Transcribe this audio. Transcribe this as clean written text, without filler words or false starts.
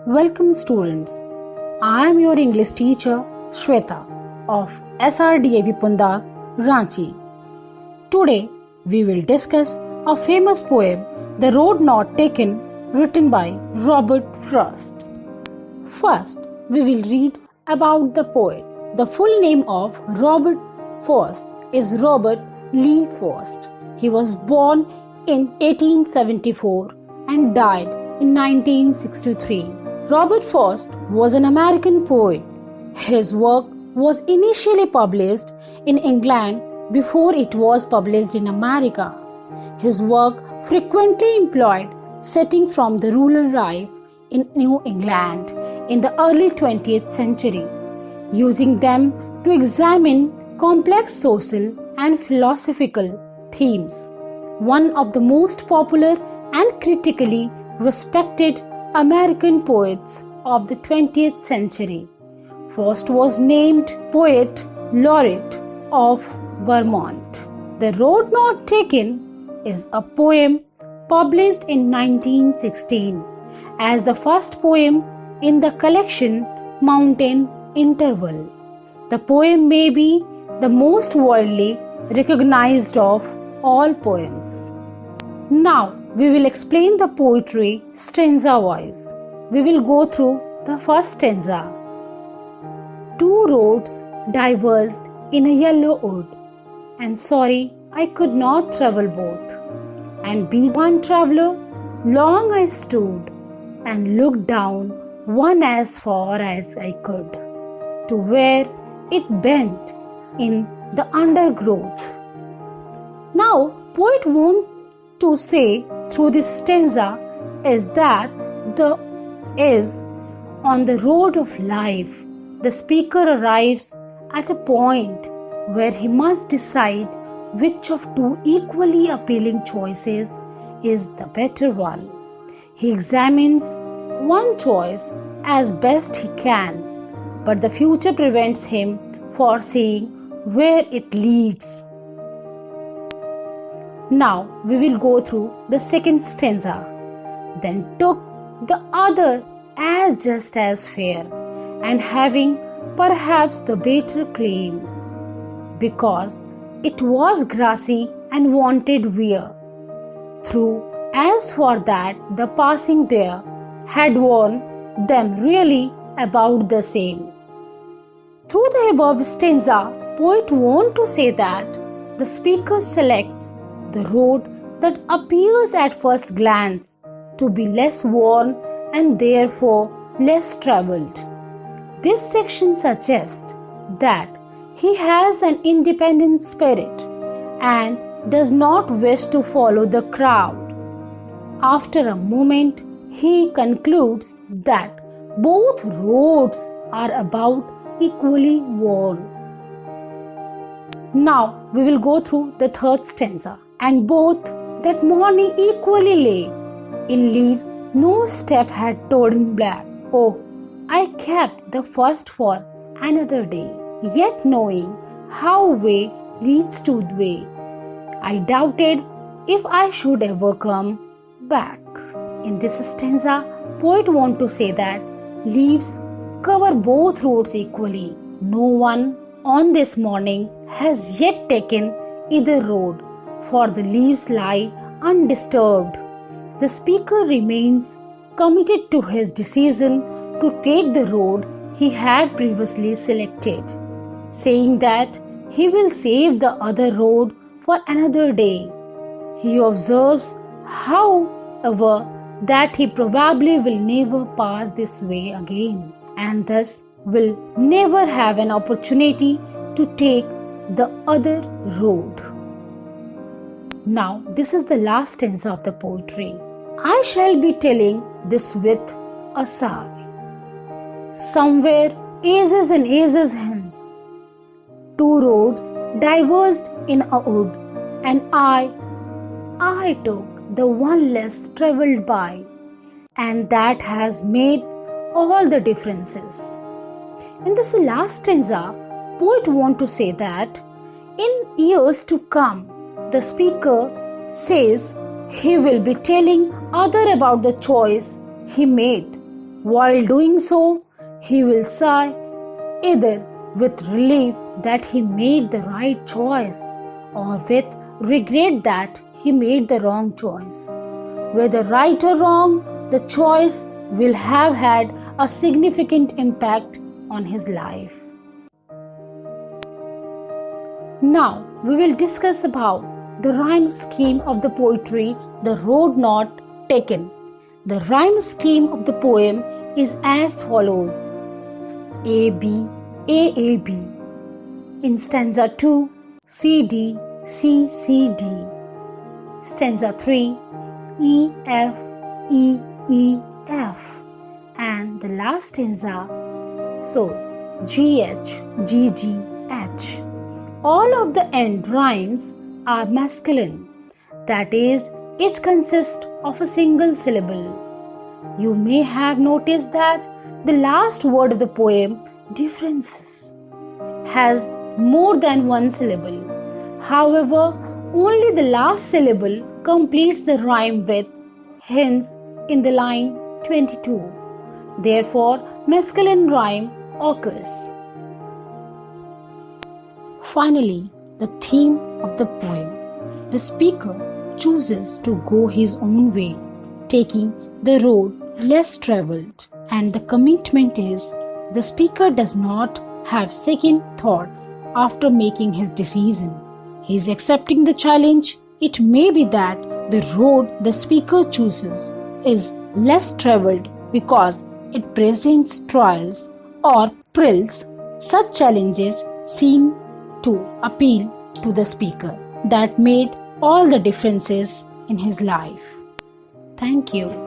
Welcome students. I am your English teacher Shweta of SRDAV Pundak, Ranchi. Today we will discuss a famous poem, The Road Not Taken, written by Robert Frost. First, we will read about the poet. The full name of Robert Frost is Robert Lee Frost. He was born in 1874 and died in 1963. Robert Frost was an American poet. His work was initially published in England before it was published in America. His work frequently employed settings from the rural life in New England in the early 20th century, using them to examine complex social and philosophical themes. One of the most popular and critically respected American poets of the 20th century, Frost was named Poet Laureate of Vermont. The Road Not Taken is a poem published in 1916 as the first poem in the collection Mountain Interval. The poem may be the most widely recognized of all poems. Now, we will explain the poetry stanza-wise. We will go through the first stanza. Two roads diverged in a yellow wood, and sorry I could not travel both. And be one traveler, long I stood, and looked down one as far as I could, to where it bent in the undergrowth. Now, poet wants to say through this stanza is that on the road of life, the speaker arrives at a point where he must decide which of two equally appealing choices is the better one. He examines one choice as best he can, but the future prevents him from seeing where it leads. Now we will go through the second stanza. Then took the other as just as fair, and having perhaps the better claim, because it was grassy and wanted wear. Through as for that the passing there had worn them really about the same. Through the above stanza, poet want to say that the speaker selects the road that appears at first glance to be less worn and therefore less traveled. This section suggests that he has an independent spirit and does not wish to follow the crowd. After a moment, he concludes that both roads are about equally worn. Now we will go through the third stanza. And both that morning equally lay in leaves, no step had trodden black. Oh, I kept the first for another day, yet knowing how way leads to way, I doubted if I should ever come back. In this stanza, poet want to say that leaves cover both roads equally. No one on this morning has yet taken either road, for the leaves lie undisturbed. The speaker remains committed to his decision to take the road he had previously selected, saying that he will save the other road for another day. He observes, however, that he probably will never pass this way again, and thus will never have an opportunity to take the other road. Now, this is the last stanza of the poetry. I shall be telling this with a sigh. Somewhere, ages and ages hence, two roads diverged in a wood, and I took the one less travelled by, and that has made all the differences. In this last stanza, poet want to say that in years to come, the speaker says he will be telling other about the choice he made, While doing so, he will sigh either with relief that he made the right choice or with regret that he made the wrong choice. Whether right or wrong, the choice will have had a significant impact on his life. Now we will discuss about the rhyme scheme of the poetry The Road Not Taken. The rhyme scheme of the poem is as follows: A B A B. In stanza 2, C D C C D. Stanza 3, E F E E F. And the last stanza shows G H G G H. All of the end rhymes are masculine, that is, each consists of a single syllable. You may have noticed that the last word of the poem, differences, has more than one syllable. However, only the last syllable completes the rhyme with hence in the line 22. Therefore, masculine rhyme occurs. Finally, the theme of the poem. The speaker chooses to go his own way, taking the road less traveled, and the commitment is the speaker does not have second thoughts after making his decision. He is accepting the challenge. It may be that the road the speaker chooses is less traveled because it presents trials or perils. Such challenges seem to appeal to the speaker. That made all the differences in his life. Thank you.